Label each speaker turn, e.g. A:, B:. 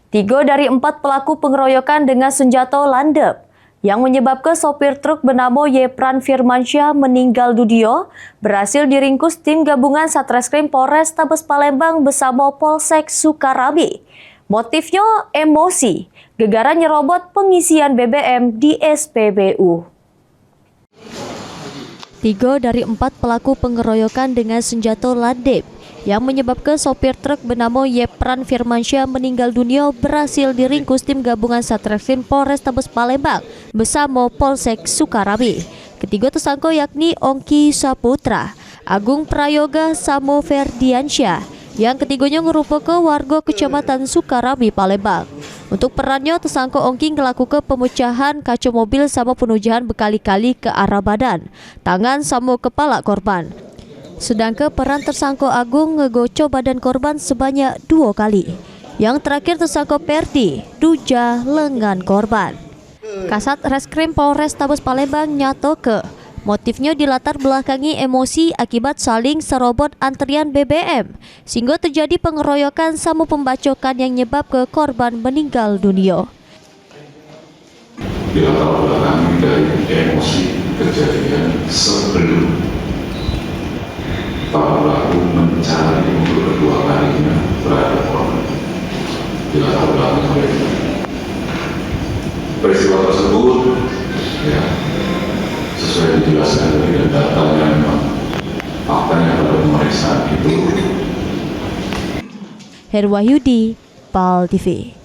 A: 3 dari 4 pelaku pengeroyokan dengan senjata landep yang menyebabkan sopir truk bernama Yepran Firmansyah meninggal dunia berhasil diringkus tim gabungan Satreskrim Polres Tabes Palembang bersama Polsek Sukarabi. Motifnya emosi, gegara nyerobot pengisian BBM di SPBU. 3 dari 4 pelaku pengeroyokan dengan senjata landep yang menyebabkan sopir truk bernama Yepran Firmansyah meninggal dunia berhasil diringkus tim gabungan Satreskrim Polres Tabes Palembang bersama Polsek Sukarabi. Ketiga tersangka yakni Ongki Saputra, Agung Prayoga Samo Ferdiansyah, yang ketiganya merupakan warga Kecamatan Sukarabi, Palembang. Untuk perannya, tersangka Ongki melakukan pemecahan kaca mobil sama penujahan berkali-kali ke arah badan, tangan sama kepala korban. Sedangkan peran tersangka Agung ngegocok badan korban sebanyak 2 kali. Yang terakhir tersangka Perdi duja lengan korban. Kasat Reskrim Polres Tabes Palembang nyata motifnya dilatar belakangi emosi akibat saling serobot antrian BBM sehingga terjadi pengeroyokan sama pembacokan yang menyebabkan korban meninggal dunia.
B: Dilatar belakangi dari emosi kejadian sebelum para pelaku mencari untuk kedua kalinya terhadap korban. Dilatar belakangi oleh peristiwa tersebut, ya, sesuai dijelaskan dari datanya memang faktanya pada pemeriksaan itu.
A: Herwahyudi, PAL TV.